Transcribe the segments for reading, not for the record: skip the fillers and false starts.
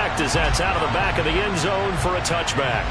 sacked as that's out of the back of the end zone for a touchback.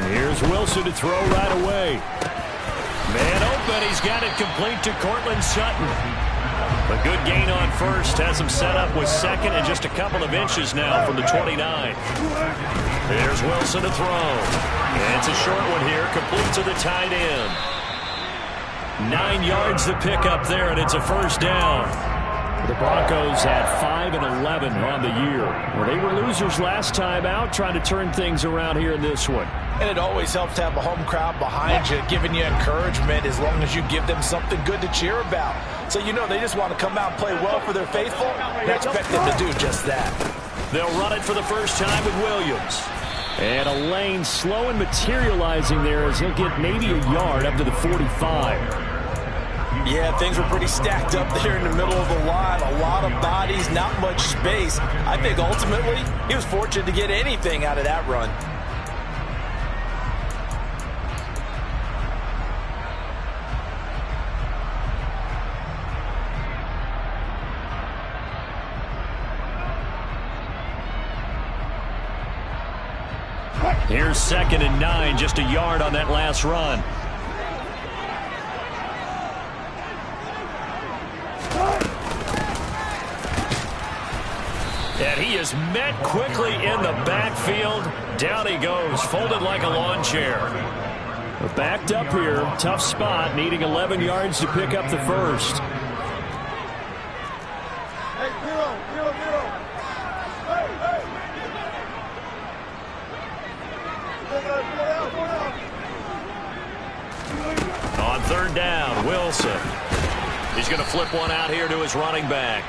Here's Wilson to throw right away. Man open. He's got it complete to Cortland Sutton. A good gain on first. Has him set up with second and just a couple of inches now from the 29. There's Wilson to throw. And it's a short one here. Complete to the tight end. 9 yards to pick up there, and it's a first down. The Broncos had 5 and 11 on the year. Well, they were losers last time out, trying to turn things around here in this one. And it always helps to have a home crowd behind you, giving you encouragement as long as you give them something good to cheer about. So you know they just want to come out and play well for their faithful, and I expect them to do just that. They'll run it for the first time with Williams. And a lane slow and materializing there as he'll get maybe a yard up to the 45. Yeah, things were pretty stacked up there in the middle of the line. A lot of bodies, not much space. I think ultimately he was fortunate to get anything out of that run. Here's 2nd and 9, just a yard on that last run. And he is met quickly in the backfield. Down he goes, folded like a lawn chair. Backed up here, tough spot, needing 11 yards to pick up the first. On 3rd down, Wilson. He's going to flip one out here to his running back.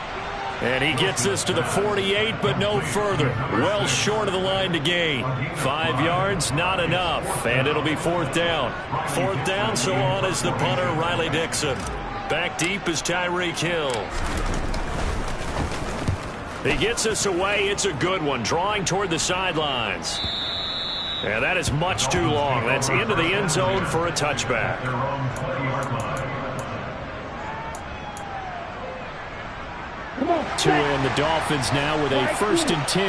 And he gets this to the 48, but no further. Well short of the line to gain. 5 yards, not enough. And it'll be 4th down. 4th down, so on is the punter, Riley Dixon. Back deep is Tyreek Hill. He gets us away. It's a good one. Drawing toward the sidelines. And that is much too long. That's into the end zone for a touchback. Two in the Dolphins now with a 1st and 10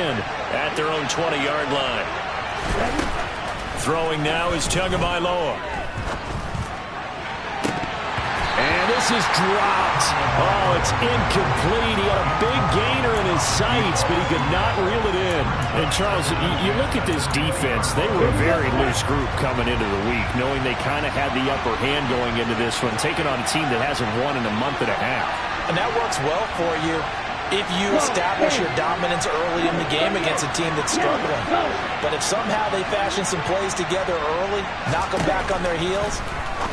at their own 20-yard line. Throwing now is Tagovailoa. And this is dropped. Oh, it's incomplete. He had a big gainer in his sights, but he could not reel it in. And, Charles, you look at this defense. They were a very loose group coming into the week, knowing they kind of had the upper hand going into this one, taking on a team that hasn't won in a month and a half. And that works well for you if you establish your dominance early in the game against a team that's struggling. But if somehow they fashion some plays together early, knock them back on their heels,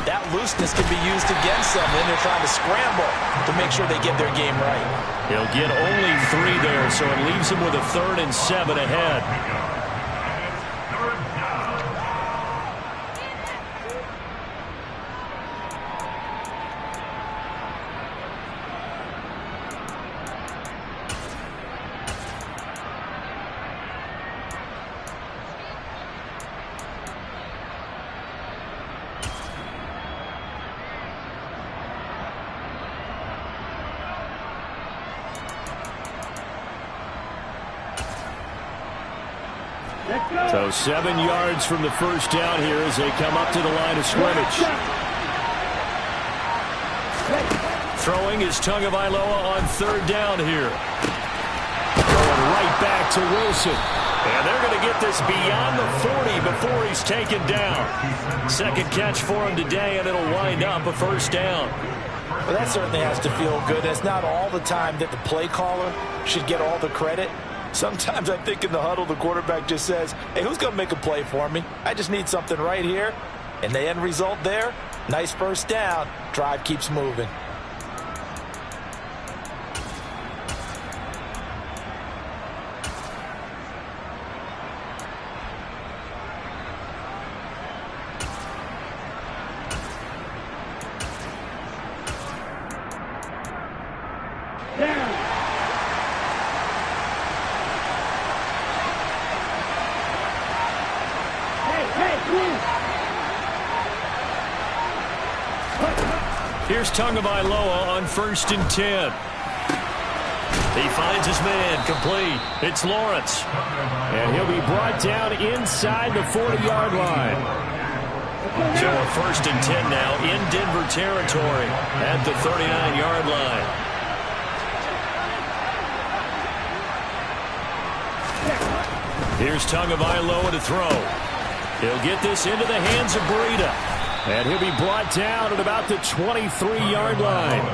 that looseness can be used against them. Then they're trying to scramble to make sure they get their game right. He'll get only 3 there, so it leaves him with a 3rd and 7 ahead. So 7 yards from the first down here as they come up to the line of scrimmage. Throwing is Tagovailoa on third down here. Going right back to Wilson. And they're going to get this beyond the 40 before he's taken down. Second catch for him today, and it'll wind up a first down. Well, that certainly has to feel good. It's not all the time that the play caller should get all the credit. Sometimes I think in the huddle, the quarterback just says, hey, who's going to make a play for me? I just need something right here. And the end result there, nice first down. Drive keeps moving. Here's Tagovailoa on 1st and 10. He finds his man, complete. It's Lawrence. And he'll be brought down inside the 40-yard line. So a 1st and 10 now in Denver territory at the 39-yard line. Here's Tagovailoa to throw. He'll get this into the hands of Breida. And he'll be brought down at about the 23-yard line.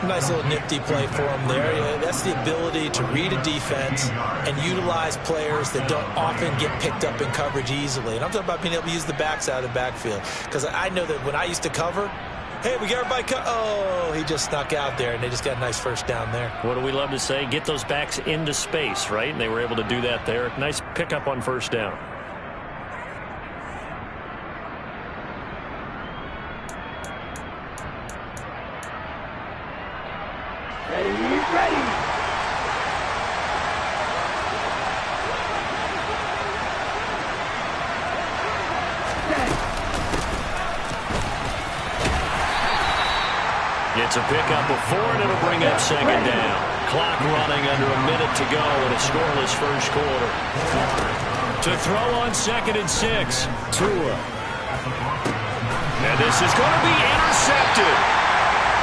Nice little nifty play for him there. Yeah, that's the ability to read a defense and utilize players that don't often get picked up in coverage easily. And I'm talking about being able to use the backs out of the backfield. Because I know that when I used to cover, hey, we got everybody oh, he just snuck out there, and they just got a nice first down there. What do we love to say? Get those backs into space, right? And they were able to do that there. Nice pickup on first down. It's a pickup of 4, and it'll bring up second down. Clock running under a minute to go in a scoreless first quarter. To throw on 2nd and 6, Tua. And this is going to be intercepted.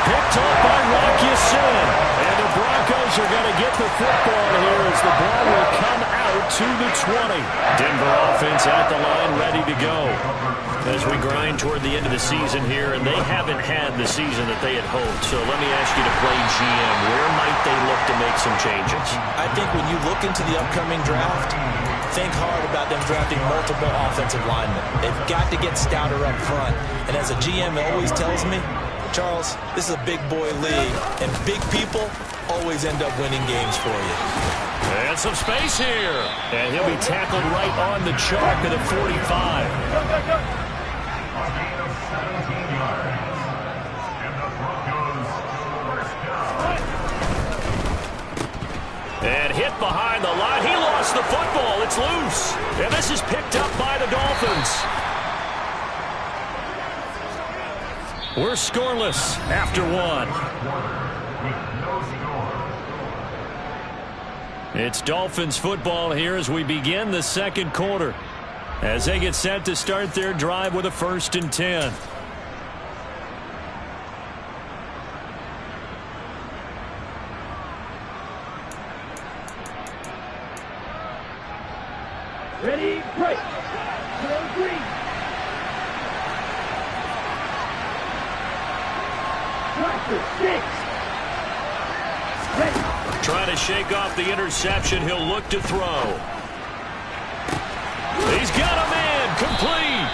Picked up by Rock Ya-Sin. And the Broncos are going to get the football here as the ball will come out to the 20. Denver offense at the line, ready to go. As we grind toward the end of the season here, and they haven't had the season that they had hoped. So let me ask you to play GM. Where might they look to make some changes? I think when you look into the upcoming draft, think hard about them drafting multiple offensive linemen. They've got to get stouter up front. And as a GM always tells me, Charles, this is a big boy league, and big people always end up winning games for you. And some space here. And he'll be tackled right on the chalk at the 45. And hit behind the line. He lost the football. It's loose. And this is picked up by the Dolphins. We're scoreless after 1. It's Dolphins football here as we begin the second quarter, as they get set to start their drive with a 1st and 10. Ready, break. Green. Trying to shake off the interception. He'll look to throw. He's got a man. Complete.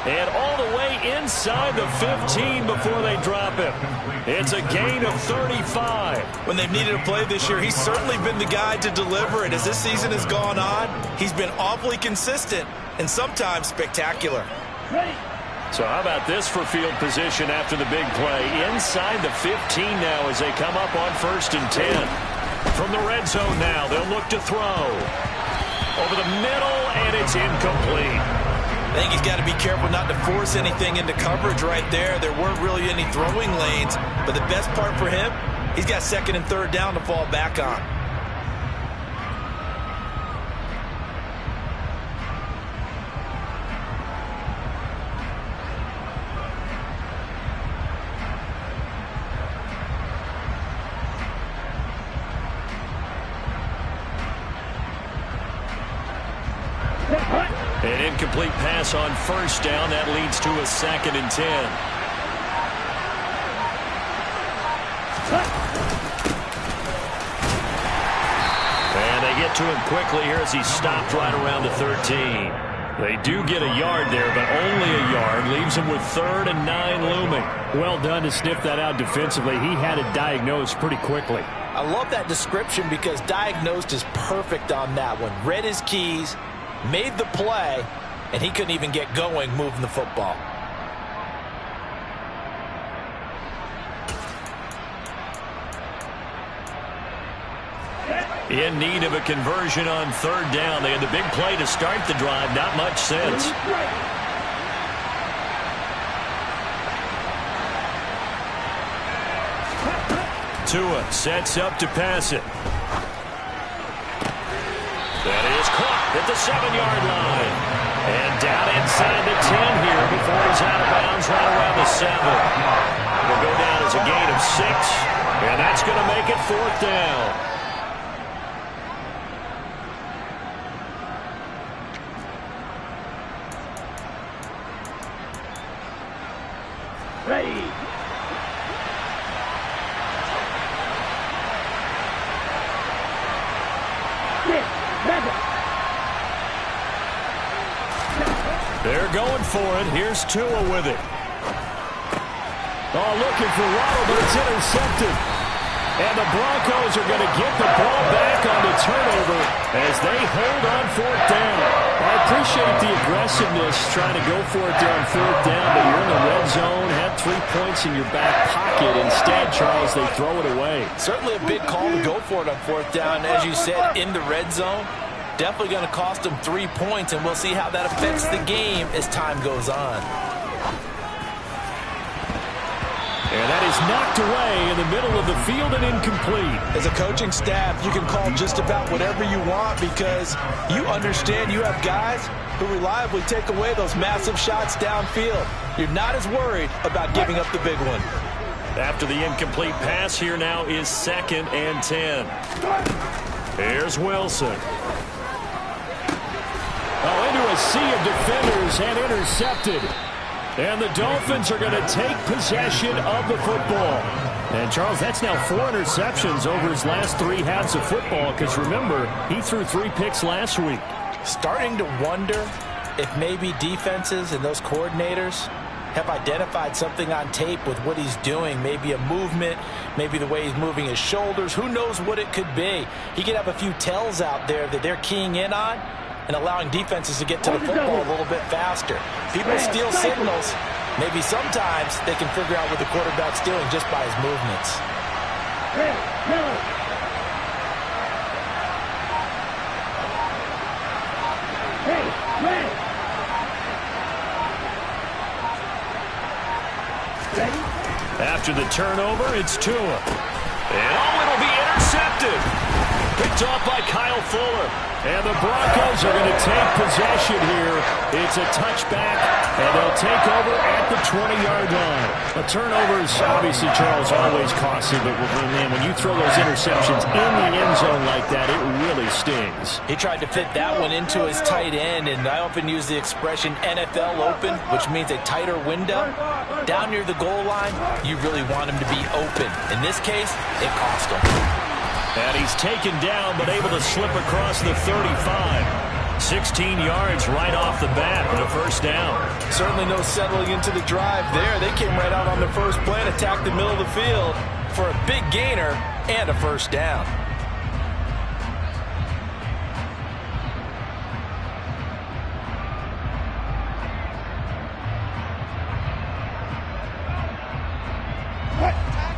And all the way inside the 15 before they drop him. It's a gain of 35. When they've needed a play this year, he's certainly been the guy to deliver it. As this season has gone on, he's been awfully consistent and sometimes spectacular. Ready. So how about this for field position after the big play? Inside the 15 now as they come up on 1st and 10. From the red zone now, they'll look to throw. Over the middle, and it's incomplete. I think he's got to be careful not to force anything into coverage right there. There weren't really any throwing lanes, but the best part for him, he's got 2nd and 3rd down to fall back on. incomplete pass on first down. That leads to a 2nd and 10. And they get to him quickly here as he stopped right around the 13. They do get a yard there, but only a yard. Leaves him with 3rd and 9 looming. Well done to sniff that out defensively. He had it diagnosed pretty quickly. I love that description because diagnosed is perfect on that one. Read his keys, made the play, and he couldn't even get going moving the football. In need of a conversion on 3rd down. They had the big play to start the drive. Not much sense. Tua sets up to pass it. That is caught at the 7-yard line. And down inside the 10 here before he's out of bounds right around the 7. Will go down as a gain of 6. And that's going to make it 4th down. Ready. They're going for it. Here's Tua with it. Oh, looking for Waddle, but it's intercepted. And the Broncos are going to get the ball back on the turnover as they hold on 4th down. I appreciate the aggressiveness trying to go for it there on 4th down, but you're in the red zone, have 3 points in your back pocket. Instead, Charles, they throw it away. Certainly a big call to go for it on 4th down. As you said, in the red zone, definitely going to cost them 3 points, and we'll see how that affects the game as time goes on. And that is knocked away in the middle of the field and incomplete. As a coaching staff, you can call just about whatever you want because you understand you have guys who reliably take away those massive shots downfield. You're not as worried about giving up the big one. After the incomplete pass, here now is 2nd and 10. Here's Wilson. Oh, into a sea of defenders and intercepted. And the Dolphins are going to take possession of the football. And, Charles, that's now 4 interceptions over his last 3 halves of football because, remember, he threw 3 picks last week. Starting to wonder if maybe defenses and those coordinators have identified something on tape with what he's doing. Maybe a movement, maybe the way he's moving his shoulders. Who knows what it could be? He could have a few tells out there that they're keying in on and allowing defenses to get to the football a little bit faster. People steal signals. Maybe sometimes they can figure out what the quarterback's doing just by his movements. After the turnover, it's Tua. And it'll be intercepted. Picked off by Kyle Fuller. And the Broncos are going to take possession here. It's a touchback, and they'll take over at the 20-yard line. A turnover is obviously, Charles, always costly, but man, when you throw those interceptions in the end zone like that, it really stings. He tried to fit that one into his tight end, and I often use the expression NFL open, which means a tighter window. Down near the goal line, you really want him to be open. In this case, it cost him. And he's taken down, but able to slip across the 35. 16 yards right off the bat and a 1st down. Certainly no settling into the drive there. They came right out on the first play and attacked the middle of the field for a big gainer and a 1st down.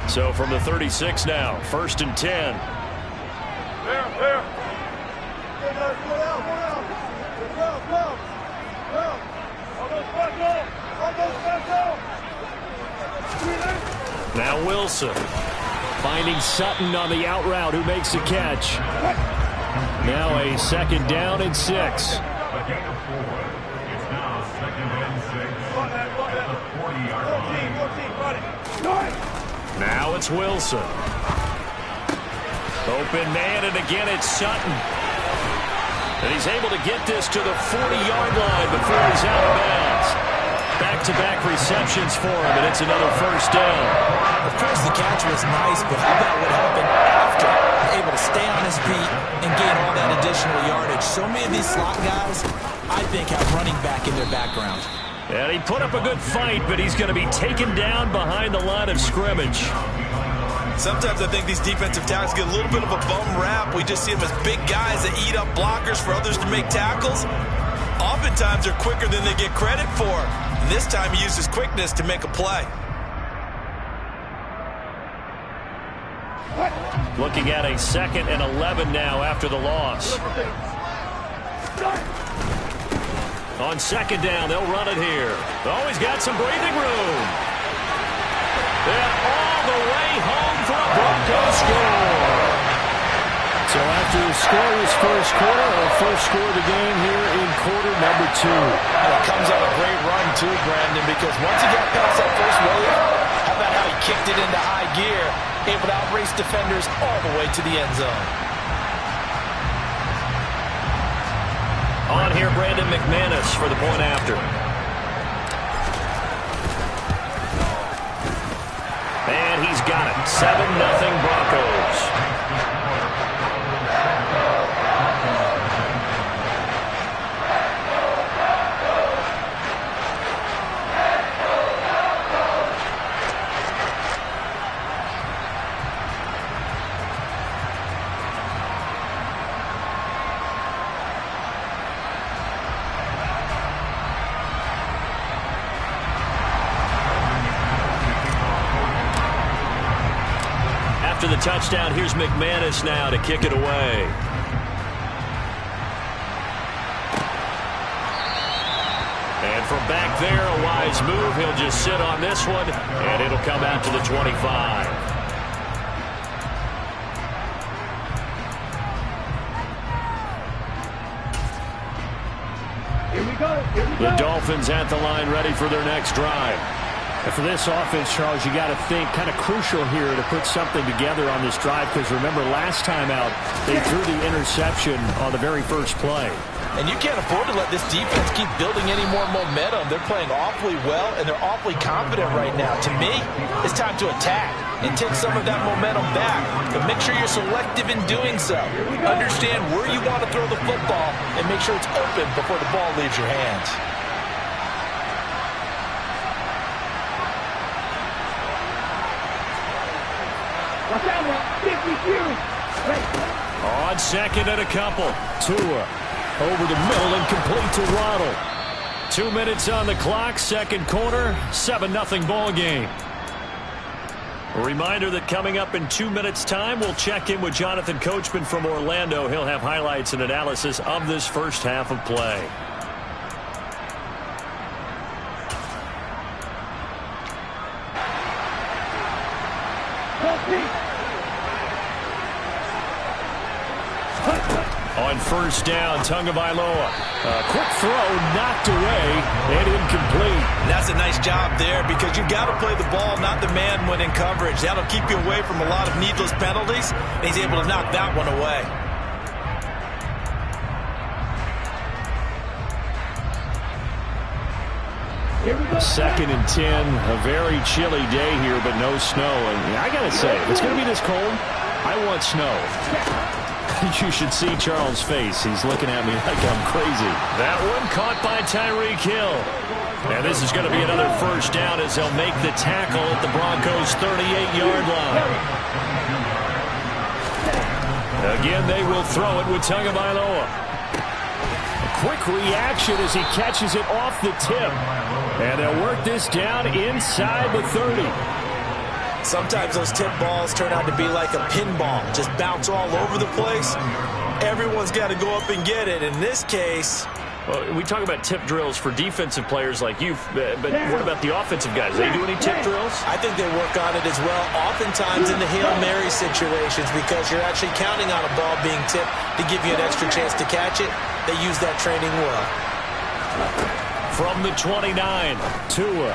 So from the 36 now, 1st and 10. Now Wilson finding Sutton on the out route, who makes the catch. Now a 2nd down and 6. It's now 2nd and 6 at the 40-yard line. Now it's Wilson. Open man, and again it's Sutton. And he's able to get this to the 40-yard line before he's out of bounds. Back-to-back receptions for him, and it's another first down. Of course, the catch was nice, but how about what happened after? Able to stay on his feet and gain all that additional yardage. So many of these slot guys, I think, have running back in their background. And he put up a good fight, but he's going to be taken down behind the line of scrimmage. Sometimes I think these defensive tackles get a little bit of a bum rap. We just see them as big guys that eat up blockers for others to make tackles. Oftentimes they're quicker than they get credit for. And this time he used his quickness to make a play. Looking at a 2nd and 11 now after the loss. On 2nd down, they'll run it here. Oh, he's got some breathing room. And all the way home for a Broncos score. So after a scoreless first quarter, our first score of the game here in quarter number 2. And it comes on a great run, too, Brandon, because once he got past that first wave, how about how he kicked it into high gear, able to outrace defenders all the way to the end zone. On here, Brandon McManus for the point after. And he's got it. 7-0 Broncos. After the touchdown, here's McManus now to kick it away. And from back there, a wise move. He'll just sit on this one, and it'll come out to the 25. Here we go. The Dolphins at the line, ready for their next drive. And for this offense, Charles, you got to think kind of crucial here to put something together on this drive, because remember last time out they threw the interception on the very first play. And you can't afford to let this defense keep building any more momentum. They're playing awfully well, and they're awfully confident right now. To me, it's time to attack and take some of that momentum back. But make sure you're selective in doing so. Understand where you want to throw the football and make sure it's open before the ball leaves your hands. Watch out, 52. On 2nd and a couple. Tua over the middle and complete to Waddle. 2 minutes on the clock, 2nd quarter, 7-0 ball game. A reminder that coming up in 2 minutes' time, we'll check in with Jonathan Coachman from Orlando. He'll have highlights and analysis of this first half of play. On 1st down, Tagovailoa. Quick throw, knocked away, and incomplete. And that's a nice job there, because you've got to play the ball, not the man when in coverage. That'll keep you away from a lot of needless penalties, and he's able to knock that one away. Here we go. 2nd and 10, a very chilly day here, but no snow. And I got to say, if it's going to be this cold, I want snow. You should see Charles' face. He's looking at me like I'm crazy. That one caught by Tyreek Hill. And this is going to be another first down as they'll make the tackle at the Broncos' 38-yard line. Again, they will throw it with Tagovailoa. A quick reaction as he catches it off the tip. And they'll work this down inside the 30. Sometimes those tip balls turn out to be like a pinball, just bounce all over the place. Everyone's got to go up and get it. In this case, well, we talk about tip drills for defensive players like you, but what about the offensive guys? They do any tip drills? I think they work on it as well, oftentimes in the Hail Mary situations, because you're actually counting on a ball being tipped to give you an extra chance to catch it. They use that training well. From the 29, Tua.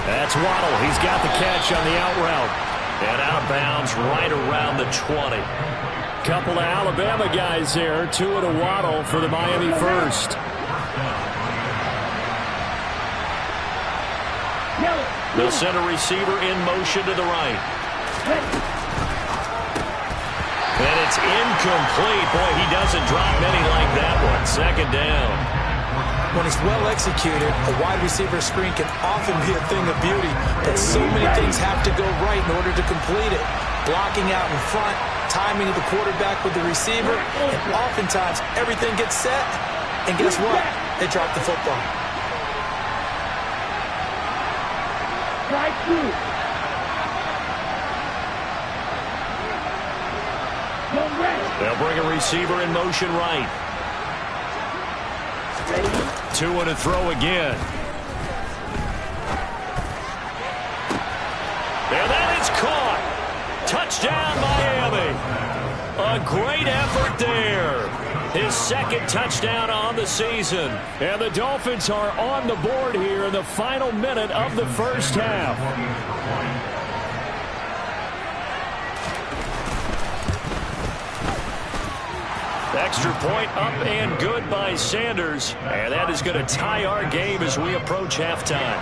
that's Waddle. He's got the catch on the out route. And out of bounds right around the 20. Couple of Alabama guys there. Two at a waddle for the Miami first. They'll send a receiver in motion to the right. And it's incomplete. Boy, he doesn't drop many like that one. Second down. When it's well executed, a wide receiver screen can often be a thing of beauty, but so many things have to go right in order to complete it. Blocking out in front, timing of the quarterback with the receiver, and oftentimes everything gets set, and guess what? They drop the football. Strike two. They'll bring a receiver in motion right. Two and a throw again. And that is caught. Touchdown, Miami. A great effort there. His second touchdown on the season. And the Dolphins are on the board here in the final minute of the first half. Extra point up and good by Sanders. And that is going to tie our game as we approach halftime.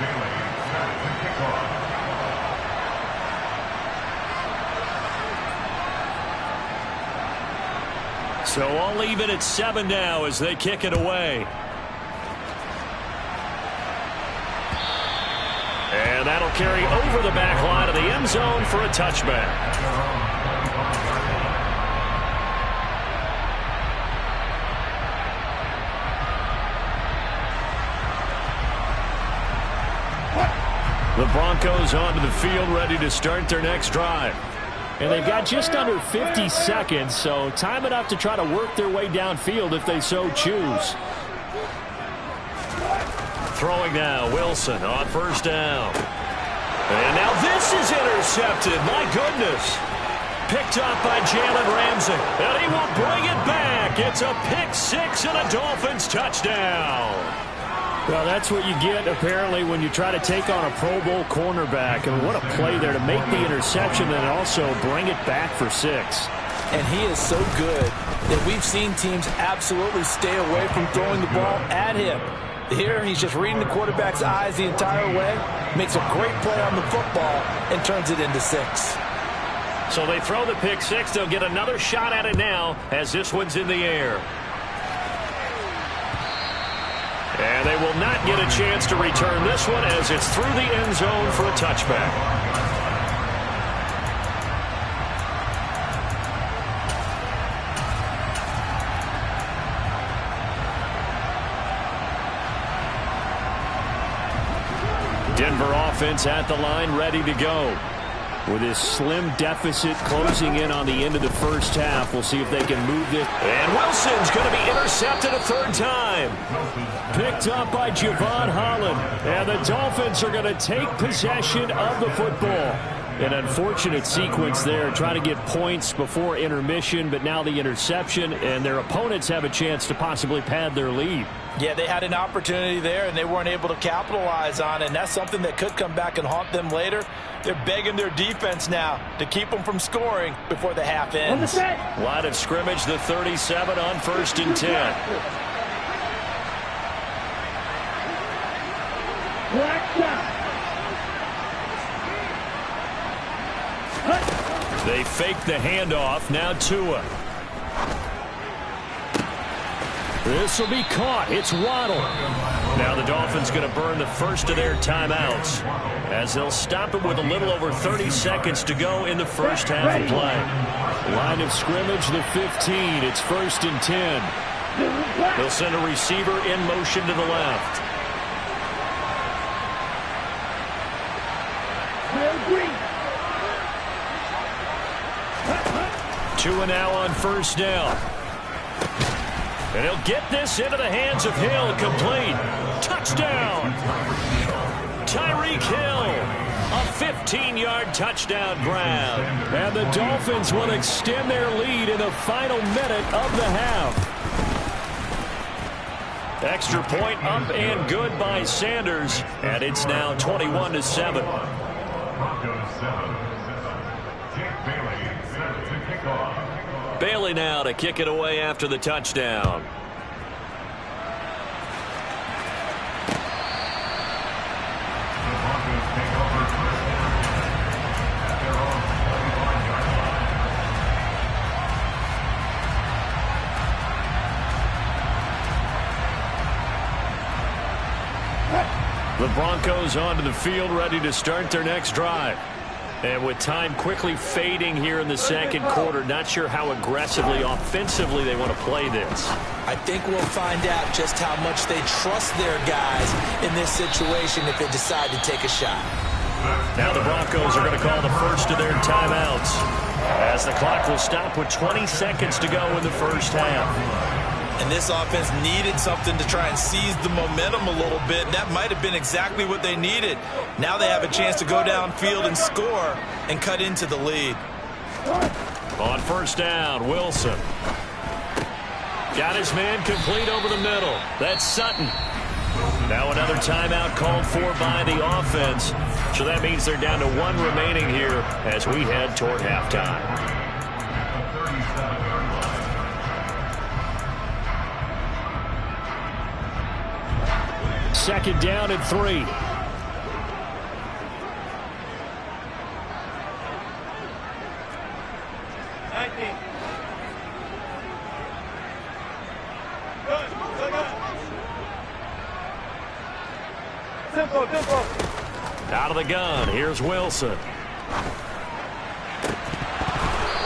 So all even at 7 now as they kick it away. And that'll carry over the back line of the end zone for a touchback. The Broncos onto the field ready to start their next drive. And they've got just under 50 seconds, so time enough to try to work their way downfield if they so choose. Throwing now, Wilson on first down. And now this is intercepted. My goodness. Picked up by Jalen Ramsey. And he will bring it back. It's a pick six and a Dolphins touchdown. Well, that's what you get, apparently, when you try to take on a Pro Bowl cornerback. I mean, what a play there to make the interception and also bring it back for 6. And he is so good that we've seen teams absolutely stay away from throwing the ball at him. Here, he's just reading the quarterback's eyes the entire way, makes a great play on the football, and turns it into 6. So they throw the pick six. They'll get another shot at it now as this one's in the air. And they will not get a chance to return this one as it's through the end zone for a touchback. Denver offense at the line, ready to go. With this slim deficit closing in on the end of the first half, we'll see if they can move this. And Wilson's going to be intercepted a third time. Picked up by Javon Holland. And the Dolphins are going to take possession of the football. An unfortunate sequence there, trying to get points before intermission, but now the interception, and their opponents have a chance to possibly pad their lead. Yeah, they had an opportunity there, and they weren't able to capitalize on it, and that's something that could come back and haunt them later. They're begging their defense now to keep them from scoring before the half ends. Line of scrimmage, the 37 on 1st and 10. They fake the handoff. Now Tua. This will be caught. It's Waddle. Now the Dolphins going to burn the first of their timeouts as they'll stop it with a little over 30 seconds to go in the first half of play. Line of scrimmage, the 15. It's 1st and 10. They'll send a receiver in motion to the left. Tua now on first down. And he'll get this into the hands of Hill. Complete. Touchdown. Tyreek Hill. A 15-yard touchdown grab. And the Dolphins will extend their lead in the final minute of the half. Extra point up and good by Sanders. And it's now 21-7. Broncos 7. Jake Bailey set to kick off. Bailey now to kick it away after the touchdown. The Broncos onto the field, ready to start their next drive. And with time quickly fading here in the second quarter, not sure how aggressively, offensively they want to play this. I think we'll find out just how much they trust their guys in this situation if they decide to take a shot. Now the Broncos are going to call the first of their timeouts, as the clock will stop with 20 seconds to go in the first half. And this offense needed something to try and seize the momentum a little bit. That might have been exactly what they needed. Now they have a chance to go downfield and score and cut into the lead. On first down, Wilson. Got his man complete over the middle. That's Sutton. Now another timeout called for by the offense. So that means they're down to one remaining here as we head toward halftime. Second down and 3. 19. Simple. Out of the gun, here's Wilson.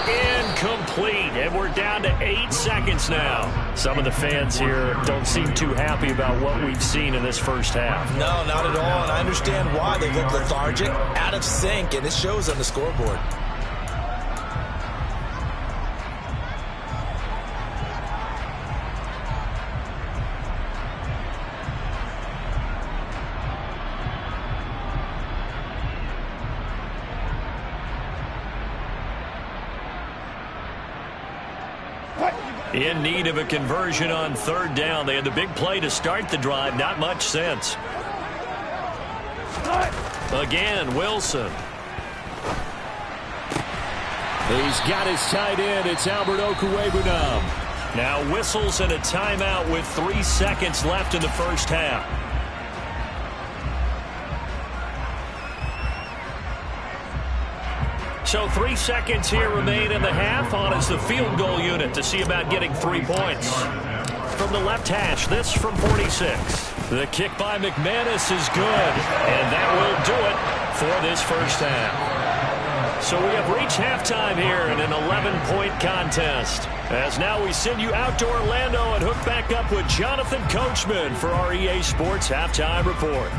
Incomplete, and we're down to 8 seconds now. Some of the fans here don't seem too happy about what we've seen in this first half. No, not at all, and I understand why. They look lethargic, out of sync, and it shows on the scoreboard. In need of a conversion on third down. They had the big play to start the drive. Not much sense. Again, Wilson. He's got his tight end. It's Albert Okwuegbunam. Now whistles and a timeout with 3 seconds left in the first half. So 3 seconds here remain in the half. On is the field goal unit to see about getting 3 points. From the left hash, this from 46. The kick by McManus is good, and that will do it for this first half. So we have reached halftime here in an 11-point contest. As now we send you out to Orlando and hook back up with Jonathan Coachman for our EA Sports Halftime Report.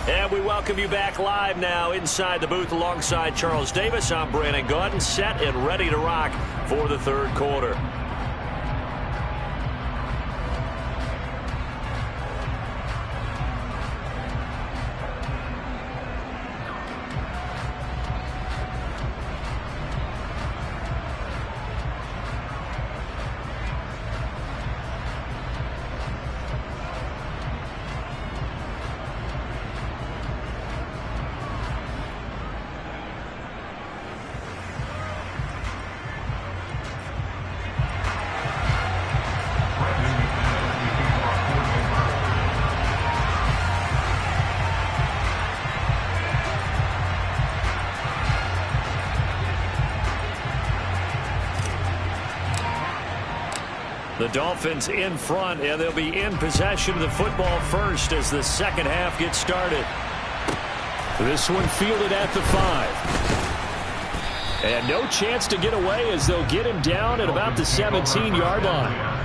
And we welcome you back live now inside the booth alongside Charles Davis. I'm Brandon Gaudin, set and ready to rock for the third quarter. The Dolphins in front, and they'll be in possession of the football first as the second half gets started. This one fielded at the 5. And no chance to get away as they'll get him down at about the 17-yard line.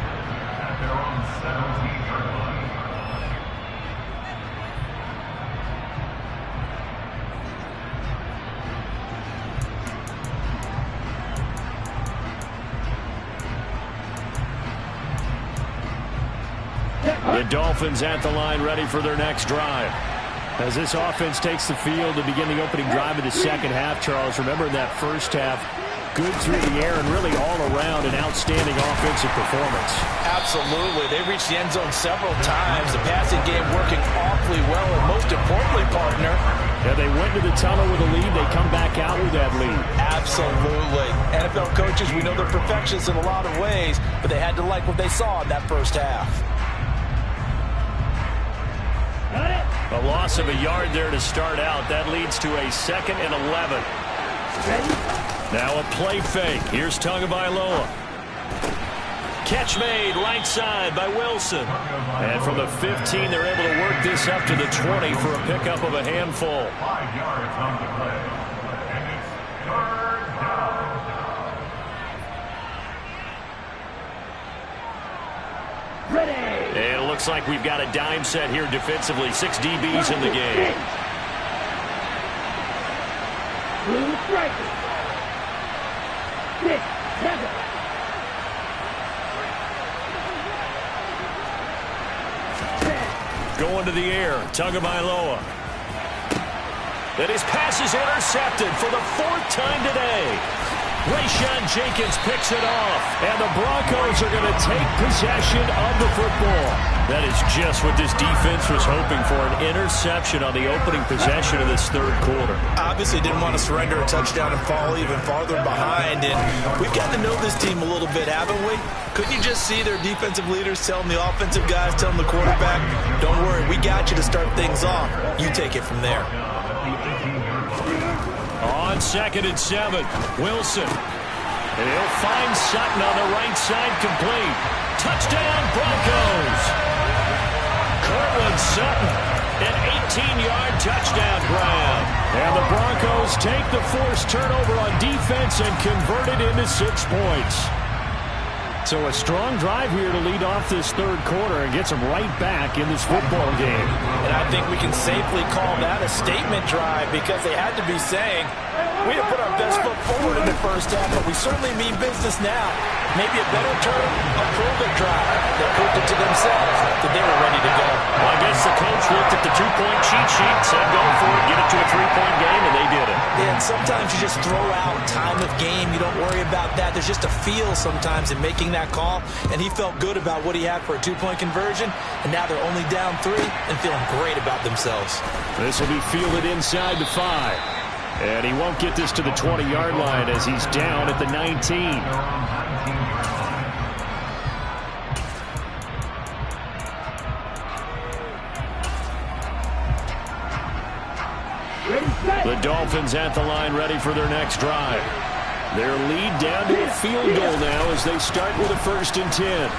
The Dolphins at the line ready for their next drive. As this offense takes the field to begin the opening drive of the second half, Charles, remember in that first half, good through the air and really all around an outstanding offensive performance. Absolutely. They reached the end zone several times. The passing game working awfully well, and most importantly, partner, yeah, they went to the tunnel with a lead. They come back out with that lead. Absolutely. NFL coaches, we know they're perfectionists in a lot of ways, but they had to like what they saw in that first half. A loss of a yard there to start out. That leads to a 2nd and 11. Now a play fake. Here's Tagovailoa. Catch made right side by Wilson. And from the 15, they're able to work this up to the 20 for a pickup of a handful. 5 yards on the play. And it's 3rd down. Ready. And it looks like we've got a dime set here defensively. 6 DBs in the game. Blue strikers. 6, 7. Going to the air. Tagovailoa. And his pass is intercepted for the 4th time today. Rayshon Jenkins picks it off. And the Broncos are going to take possession of the football. That is just what this defense was hoping for, an interception on the opening possession of this 3rd quarter. Obviously didn't want to surrender a touchdown and fall even farther behind. And we've got to know this team a little bit, haven't we? Couldn't you just see their defensive leaders telling the offensive guys, telling the quarterback, don't worry, we got you to start things off. You take it from there. On 2nd and 7, Wilson. And he'll find Sutton on the right side, complete. Touchdown, Broncos. Cortland Sutton, an 18-yard touchdown grab. And the Broncos take the forced turnover on defense and convert it into 6 points. So a strong drive here to lead off this 3rd quarter and gets them right back in this football game. And I think we can safely call that a statement drive because they had to be saying, we have put our best foot forward in the first half, but we certainly mean business now. Maybe a better term, a prove-it drive. They proved it to themselves that they were ready to go. Well, I guess the coach looked at the 2-point cheat sheet, said go for it, get it to a 3-point game, and they did it. And sometimes you just throw out time of game. You don't worry about that. There's just a feel sometimes in making that call, and he felt good about what he had for a 2-point conversion, and now they're only down 3 and feeling great about themselves. This will be fielded inside the 5. And he won't get this to the 20-yard line as he's down at the 19. The Dolphins at the line ready for their next drive. Their lead down to a field goal now as they start with a 1st and 10.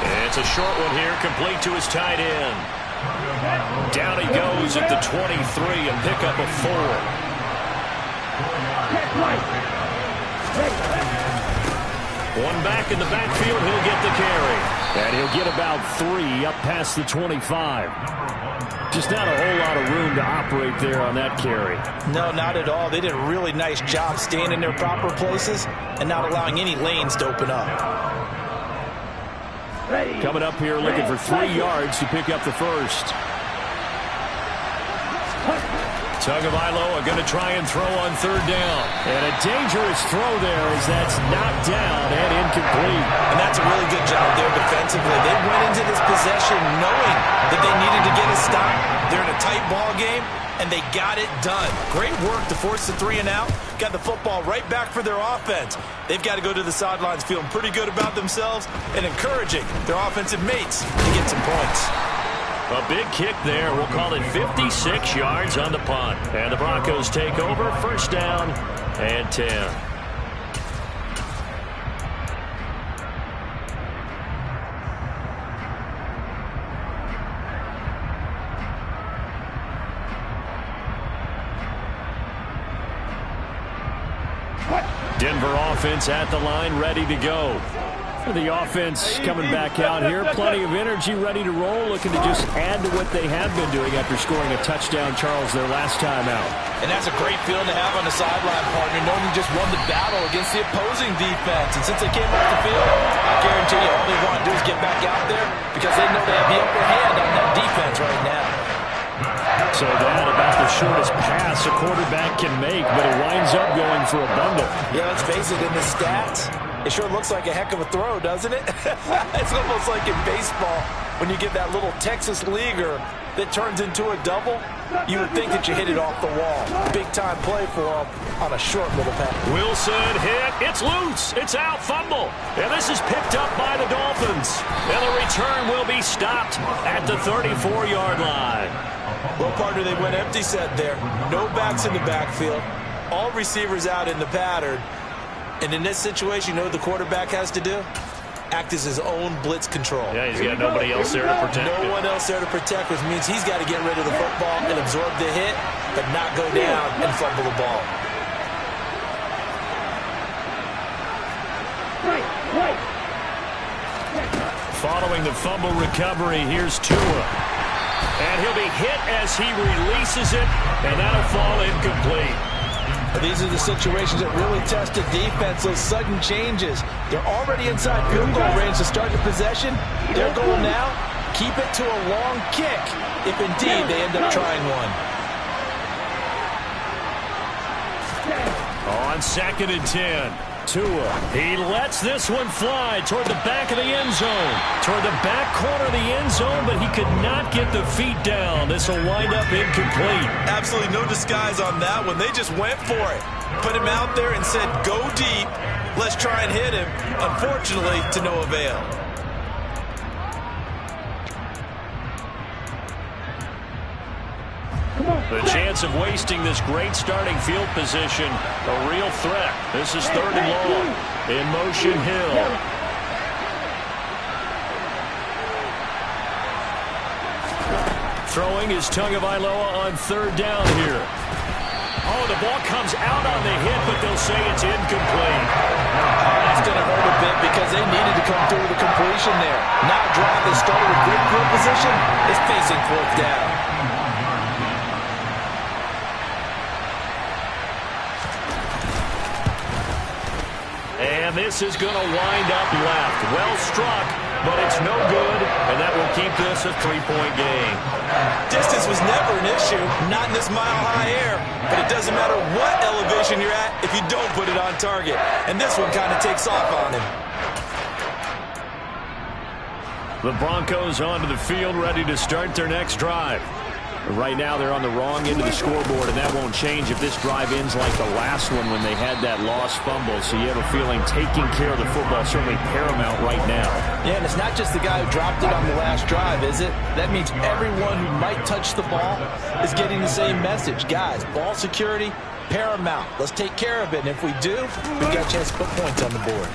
And it's a short one here, complete to his tight end. Down he goes at the 23, a pickup of 4. One back in the backfield, he'll get the carry. And he'll get about 3 up past the 25. Just not a whole lot of room to operate there on that carry. No, not at all. They did a really nice job staying in their proper places and not allowing any lanes to open up. Coming up here looking for 3 yards to pick up the 1st. Tagovailoa going to try and throw on 3rd down. And a dangerous throw there as that's knocked down and incomplete. And that's a really good job there defensively. They went into this possession knowing that they needed to get a stop. They're in a tight ball game, and they got it done. Great work to force the 3 and out. Got the football right back for their offense. They've got to go to the sidelines feeling pretty good about themselves and encouraging their offensive mates to get some points. A big kick there. We'll call it 56 yards on the punt. And the Broncos take over. 1st down and 10. Denver offense at the line, ready to go. The offense coming back out here. Plenty of energy, ready to roll, looking to just add to what they have been doing after scoring a touchdown, Charles, their last time out. And that's a great feeling to have on the sideline, partner, knowing you just won the battle against the opposing defense. And since they came off the field, I guarantee you all they want to do is get back out there because they know they have the upper hand on that defense right now. So that about the shortest pass a quarterback can make, but it winds up going for a bundle. Yeah, let's face it, in the stats, it sure looks like a heck of a throw, doesn't it? It's almost like in baseball when you get that little Texas leaguer that turns into a double. You would think that you hit it off the wall. Big-time play for him on a short little pass. Wilson hit. It's loose. It's out. Fumble. And this is picked up by the Dolphins. And the return will be stopped at the 34-yard line. Well, partner, they went empty set there. No backs in the backfield. All receivers out in the pattern. And in this situation, you know what the quarterback has to do? Act as his own blitz control. Yeah, he's got nobody else there to protect him. No one else there to protect, which means he's got to get rid of the football and absorb the hit, but not go down and fumble the ball. Following the fumble recovery, here's Tua. And he'll be hit as he releases it, and that'll fall incomplete. These are the situations that really test a defense, those sudden changes. They're already inside field goal range to start the possession. Their goal now, keep it to a long kick, if indeed they end up trying one. On 2nd and 10, Tua. He lets this one fly toward the back of the end zone. Toward the back corner of the end zone, but he could not get the feet down. This will wind up incomplete. Absolutely no disguise on that one. They just went for it. Put him out there and said, go deep. Let's try and hit him. Unfortunately, to no avail. The chance of wasting this great starting field position, a real threat. This is 3rd and long. In motion, Hill. Throwing is Tagovailoa on 3rd down here. Oh, the ball comes out on the hit, but they'll say it's incomplete. That's going to hurt a bit because they needed to come through with a completion there. Now a drive that started with great field position is facing 4th down. And this is going to wind up left. Well struck, but it's no good, and that will keep this a 3-point game. Distance was never an issue, not in this mile-high air, but it doesn't matter what elevation you're at if you don't put it on target. And this one kind of takes off on him. The Broncos onto the field, ready to start their next drive. Right now, they're on the wrong end of the scoreboard, and that won't change if this drive ends like the last one when they had that lost fumble. So you have a feeling taking care of the football is certainly paramount right now. Yeah, and it's not just the guy who dropped it on the last drive, is it? That means everyone who might touch the ball is getting the same message. Guys, ball security, paramount. Let's take care of it, and if we do, we've got a chance to put points on the board.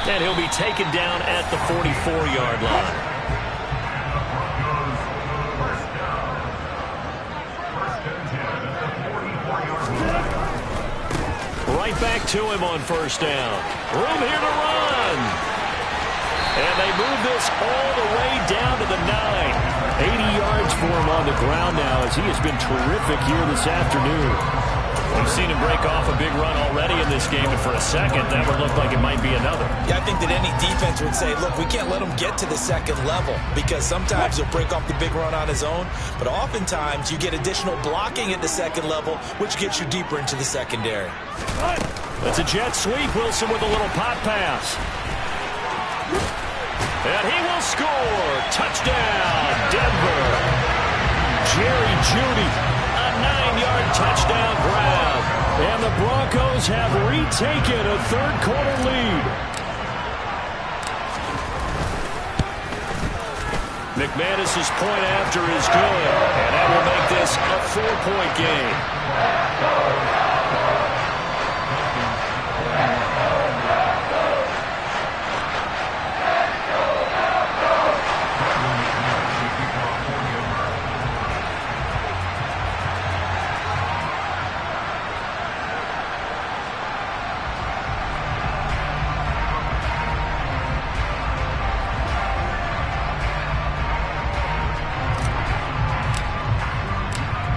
And he'll be taken down at the 44-yard line. Right back to him on 1st down. Room here to run. And they move this all the way down to the 9. 80 yards for him on the ground now as he has been terrific here this afternoon. We've seen him break off a big run already in this game, and for a second, that would look like it might be another. Yeah, I think that any defense would say, look, we can't let him get to the 2nd level because sometimes he'll break off the big run on his own, but oftentimes you get additional blocking at the 2nd level, which gets you deeper into the secondary. That's a jet sweep. Wilson with a little pop pass. And he will score. Touchdown, Denver. Jerry Jeudy, a 9-yard touchdown grab. And the Broncos have retaken a 3rd-quarter lead. McManus's point after is good, and that will make this a 4-point game.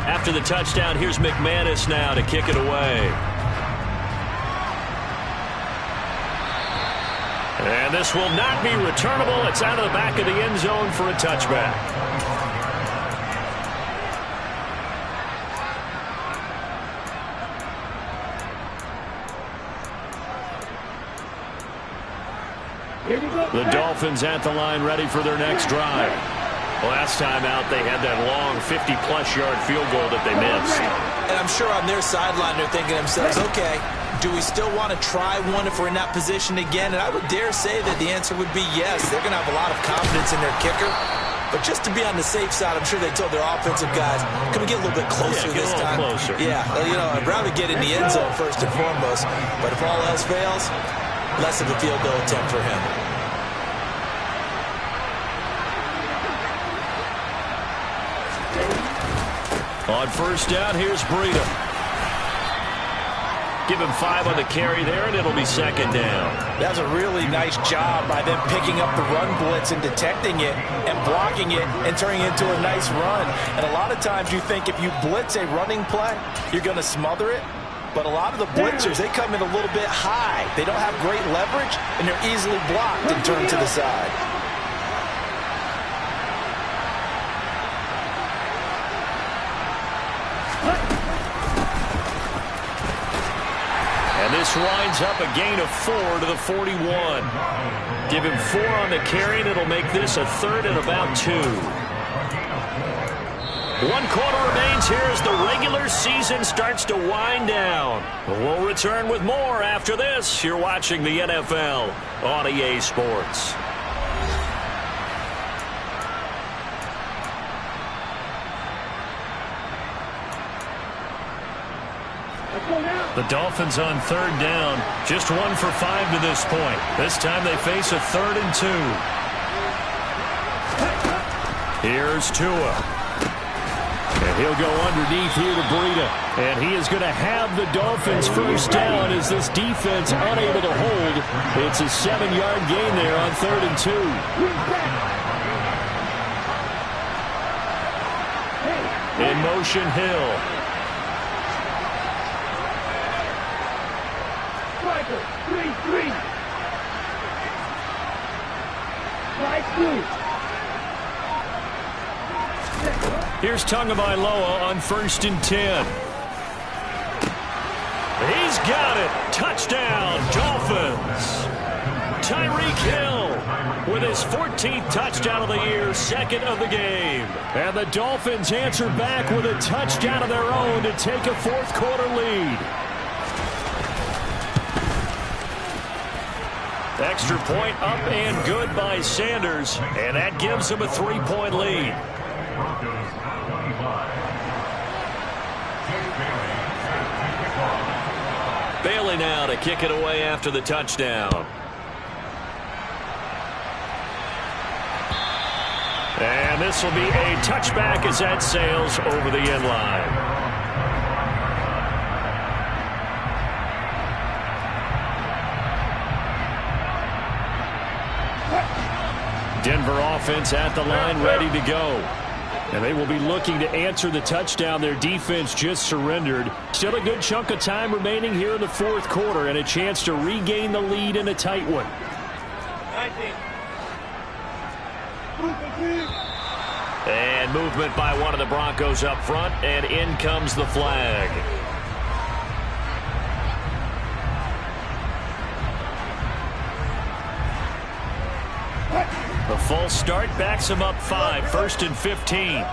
After the touchdown, here's McManus now to kick it away. And this will not be returnable. It's out of the back of the end zone for a touchback. The Dolphins at the line ready for their next drive. Last time out, they had that long 50-plus yard field goal that they missed. And I'm sure on their sideline they're thinking to themselves, okay, do we still want to try one if we're in that position again? And I would dare say that the answer would be yes. They're going to have a lot of confidence in their kicker. But just to be on the safe side, I'm sure they told their offensive guys, can we get a little bit closer this time? Closer. Yeah, you know, I'd rather get in the end zone first and foremost. But if all else fails, less of a field goal attempt for him. On first down, here's Breida. Give him 5 on the carry there, and it'll be second down. That's a really nice job by them picking up the run blitz and detecting it and blocking it and turning it into a nice run. And a lot of times you think if you blitz a running play, you're going to smother it. But a lot of the blitzers, they come in a little bit high. They don't have great leverage, and they're easily blocked and turned to the side. This winds up a gain of 4 to the 41. Give him 4 on the carry, and it'll make this a third and about 2. 1 quarter remains here as the regular season starts to wind down. We'll return with more after this. You're watching the NFL on EA Sports. The Dolphins on third down. Just 1 for 5 to this point. This time they face a 3rd and 2. Here's Tua. And he'll go underneath here to Breida. And he is going to have the Dolphins first down as this defense unable to hold. It's a 7-yard gain there on 3rd and 2. In motion, Hill. Here's Tagovailoa on 1st and 10. He's got it. Touchdown, Dolphins. Tyreek Hill with his 14th touchdown of the year, 2nd of the game. And the Dolphins answer back with a touchdown of their own to take a 4th quarter lead. Extra point up and good by Sanders, and that gives him a 3-point lead. Bailey now to kick it away after the touchdown. And this will be a touchback as that sails over the end line. Denver offense at the line, ready to go. And they will be looking to answer the touchdown their defense just surrendered. Still a good chunk of time remaining here in the 4th quarter and a chance to regain the lead in a tight one. And movement by one of the Broncos up front, and in comes the flag. The false start backs him up 5, 1st and 15.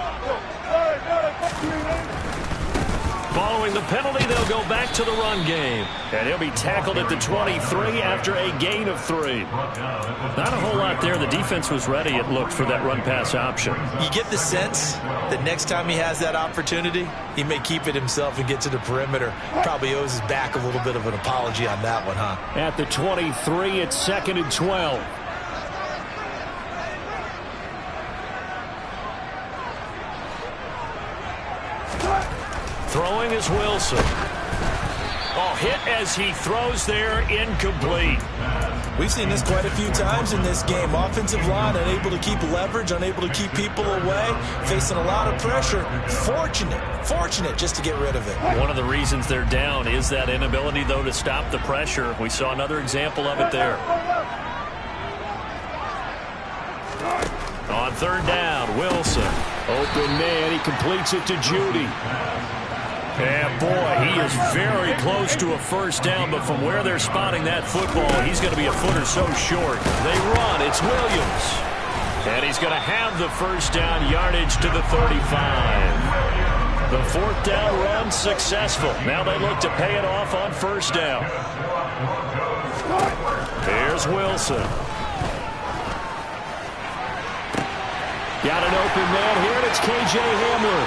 Following the penalty, they'll go back to the run game. And he'll be tackled at the 23 after a gain of 3. Not a whole lot there. The defense was ready, it looked, for that run-pass option. You get the sense that next time he has that opportunity, he may keep it himself and get to the perimeter. Probably owes his back a little bit of an apology on that one, huh? At the 23, it's 2nd and 12. Throwing is Wilson. Oh, hit as he throws there, incomplete. We've seen this quite a few times in this game. Offensive line unable to keep leverage, unable to keep people away, facing a lot of pressure. Fortunate just to get rid of it. One of the reasons they're down is that inability, though, to stop the pressure. We saw another example of it there. On third down, Wilson. Open man, he completes it to Judy. And boy, he is very close to a first down, but from where they're spotting that football, he's going to be a foot or so short. They run, it's Williams. And he's going to have the first down, yardage to the 35. The fourth down run successful. Now they look to pay it off on first down. Here's Wilson. Got an open man here, and it's K.J. Hamler.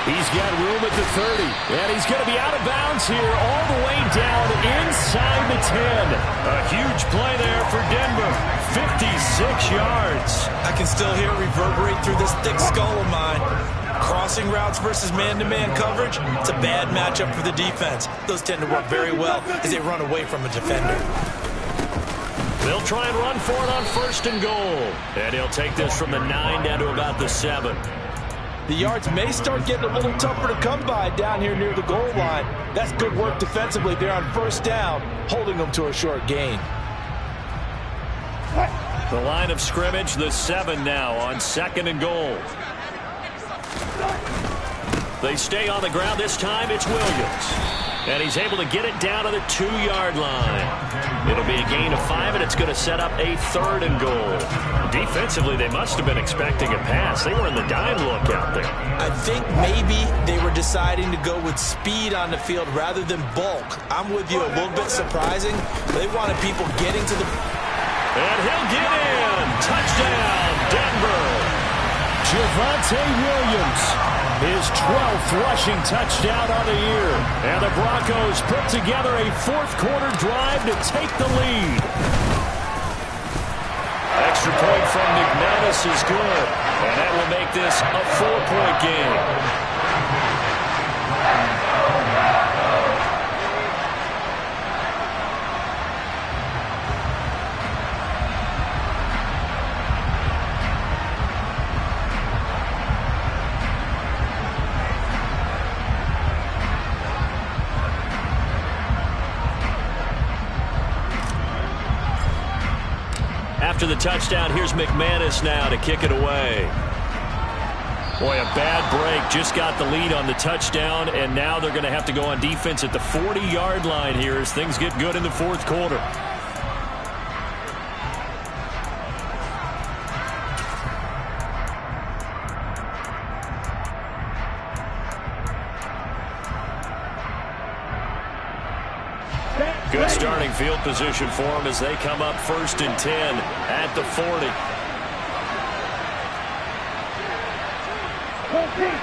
He's got room at the 30, and he's going to be out of bounds here all the way down inside the 10. A huge play there for Denver. 56 yards. I can still hear it reverberate through this thick skull of mine. Crossing routes versus man-to-man coverage, it's a bad matchup for the defense. Those tend to work very well as they run away from a defender. They'll try and run for it on first and goal. And he'll take this from the 9 down to about the 7. The yards may start getting a little tougher to come by down here near the goal line. That's good work defensively there on first down, holding them to a short gain. The line of scrimmage, the 7 now on second and goal. They stay on the ground. This time it's Williams. And he's able to get it down to the 2-yard line. It'll be a gain of 5, and it's going to set up a third and goal. Defensively, they must have been expecting a pass. They were in the dime look out there. I think maybe they were deciding to go with speed on the field rather than bulk. I'm with you, a little bit surprising. They wanted people getting to the... And he'll get in. Touchdown, Denver. Javonte Williams, his 12th rushing touchdown on the year. And the Broncos put together a fourth-quarter drive to take the lead. Extra point from McManus is good. And that will make this a 4-point game. After the touchdown, here's McManus now to kick it away. Boy, a bad break. Just got the lead on the touchdown, and now they're going to have to go on defense at the 40-yard line here as things get good in the fourth quarter. Good starting field position for them as they come up 1st and 10 at the 40.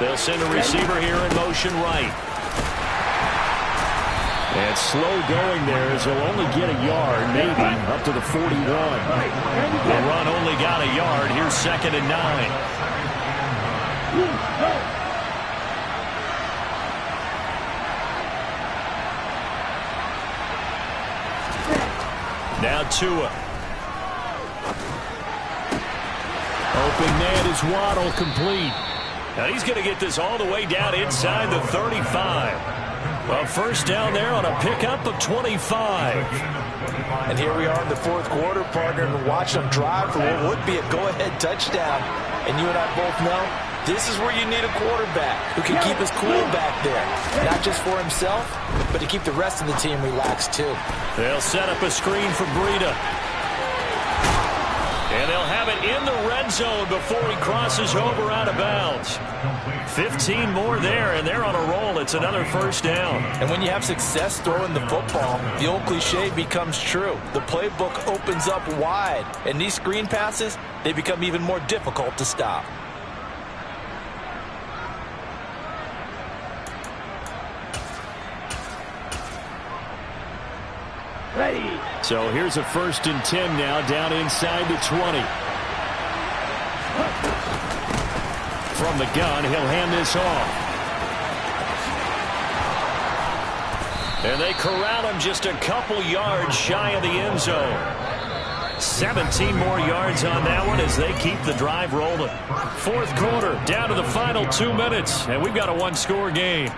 They'll send a receiver here in motion right. And slow going there as he'll only get a yard, maybe, up to the 41. The run only got a yard. Here's 2nd and 9. Now Tua. Open man is Waddle, complete. Now he's going to get this all the way down inside the 35. Well, first down there on a pickup of 25. And here we are in the fourth quarter, partner, and watch them drive for what would be a go-ahead touchdown. And you and I both know this is where you need a quarterback who can keep his cool back there. Not just for himself, but to keep the rest of the team relaxed too. They'll set up a screen for Breida. And they'll have it in the red zone before he crosses over out of bounds. 15 more there, and they're on a roll. It's another first down. And when you have success throwing the football, the old cliche becomes true. The playbook opens up wide, and these screen passes, they become even more difficult to stop. Ready. So here's a 1st and 10 now, down inside the 20. From the gun, he'll hand this off. And they corral him just a couple yards shy of the end zone. 17 more yards on that one as they keep the drive rolling. Fourth quarter, down to the final 2 minutes, and we've got a one-score game.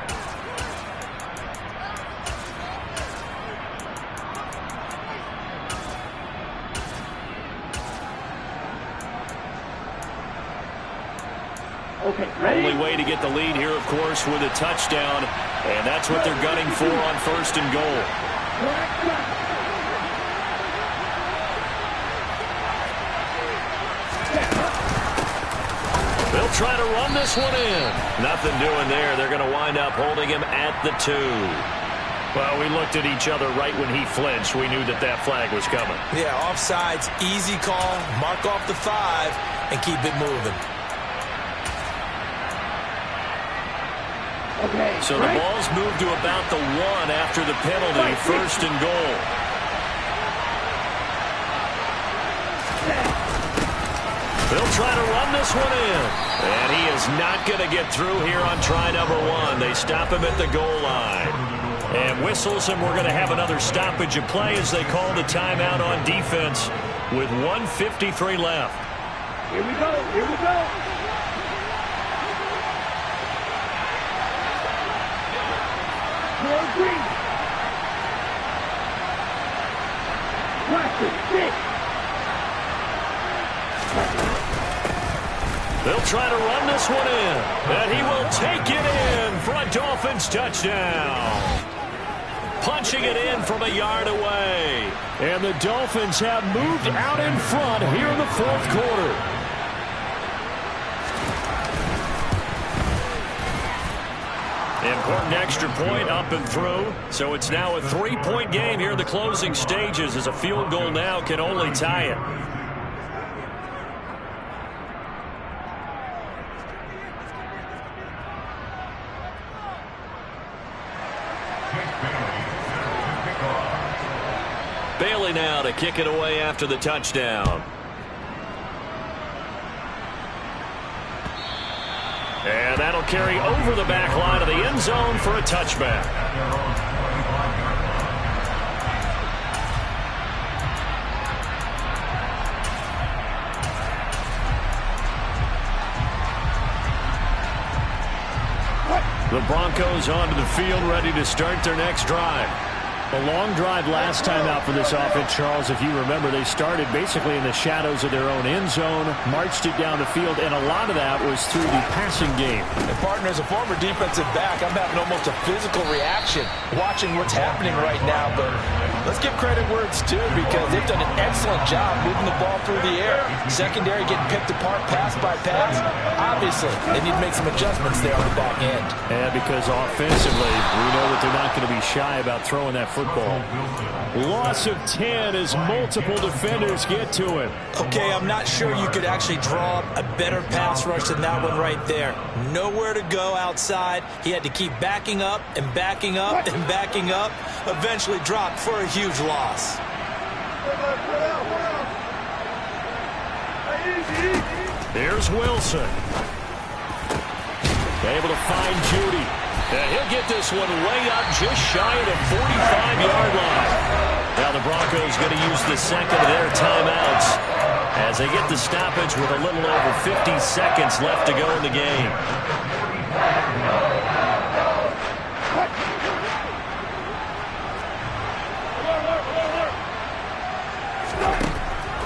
Okay, ready? Only way to get the lead here, of course, with a touchdown. And that's what they're gunning for on 1st and goal. They'll try to run this one in. Nothing doing there. They're going to wind up holding him at the 2. Well, we looked at each other right when he flinched. We knew that flag was coming. Yeah, offsides, easy call. Mark off the 5 and keep it moving. Okay, so the ball's moved to about the 1 after the penalty. 1st and goal. They'll try to run this one in. And he is not going to get through here on try number 1. They stop him at the goal line. And whistles, and we're going to have another stoppage of play as they call the timeout on defense with 1:53 left. Here we go. Here we go. More green. Practice 6. They'll try to run this one in. And he will take it in for a Dolphins touchdown. Punching it in from a yard away. And the Dolphins have moved out in front here in the 4th quarter. Important extra point up and through. So it's now a 3-point game here in the closing stages as a field goal now can only tie it. Bailey now to kick it away after the touchdown. And that'll carry over the back line of the end zone for a touchback. The Broncos onto the field, ready to start their next drive. A long drive last time out for this offense, Charles. If you remember, they started basically in the shadows of their own end zone, marched it down the field, and a lot of that was through the passing game. And partner, as a former defensive back, I'm having almost a physical reaction watching what's happening right now. But let's give credit where it's due because they've done an excellent job moving the ball through the air. Secondary getting picked apart pass by pass. Obviously, they need to make some adjustments there on the back end. And because offensively, we know that they're not going to be shy about throwing that football. Loss of 10 as multiple defenders get to him. Okay, I'm not sure you could actually draw up a better pass rush than that one right there. Nowhere to go outside. He had to keep backing up and backing up and backing up. Eventually dropped for a huge loss. Here's Wilson. Able to find Judy. He'll get this one way up just shy of the 45-yard line. Now the Broncos going to use the second of their timeouts as they get the stoppage with a little over 50 seconds left to go in the game.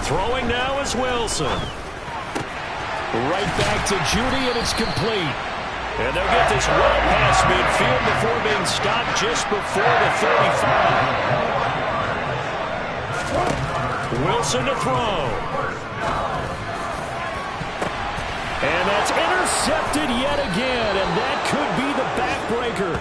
Throwing now is Wilson. Right back to Judy, and it's complete. And they'll get this well past midfield before being stopped just before the 35. Wilson to throw. And that's intercepted yet again, and that could be the backbreaker.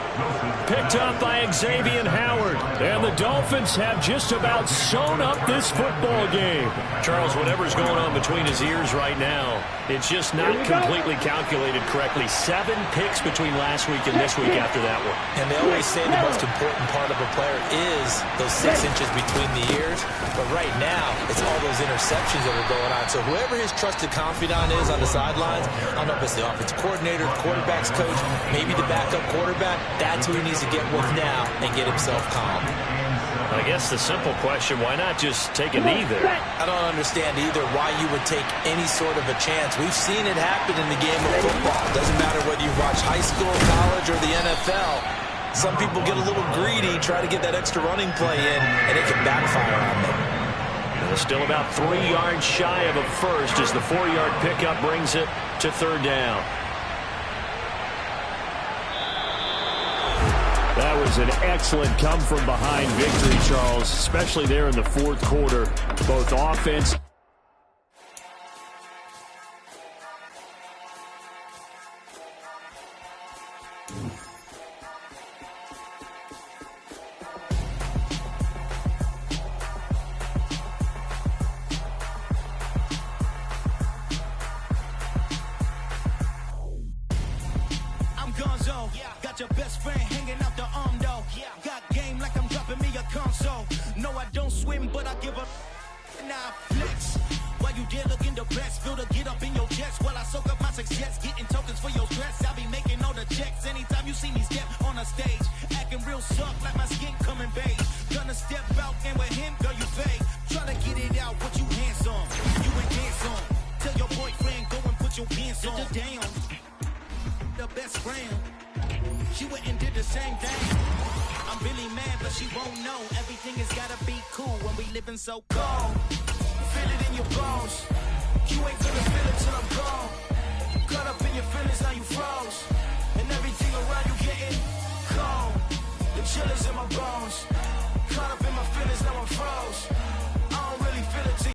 Picked up by Xavier Howard. And the Dolphins have just about sewn up this football game. Charles, whatever's going on between his ears right now, it's just not completely calculated correctly. 7 picks between last week and this week after that one. And they always say the most important part of a player is those 6 inches between the ears. But right now, it's all those interceptions that are going on. So whoever his trusted confidant is on the sidelines, I don't know if it's the offensive coordinator, quarterback's coach, maybe the backup quarterback, that's who he needs to get with now and get himself calm. I guess the simple question, why not just take a knee there? I don't understand either why you would take any sort of a chance. We've seen it happen in the game of football. Doesn't matter whether you watch high school, college, or the NFL. Some people get a little greedy, try to get that extra running play in, and it can backfire on them. And still about 3 yards shy of a first as the 4-yard pickup brings it to 3rd down. was an excellent come-from-behind victory, Charles, especially there in the fourth quarter. Both offense. Got your best friend hanging out the arm though. Got game like I'm dropping me a console. No, I don't swim, but I give up. Now flex. While you there looking the best, feel the get up in your chest while I soak up my success. Getting tokens for your stress. I'll be making all the checks anytime you see me step on a stage. Acting real suck like my skin coming beige. Gonna step out and with him, girl, you fake. Tryna get it out, what you handsome. You ain't dance on. Tell your boyfriend, go and put your pants on. Down. The best friend. She went and did the same thing. I'm really mad, but she won't know. Everything has gotta be cool when we living so cold. Feel it in your bones. You ain't gonna feel it till I'm gone.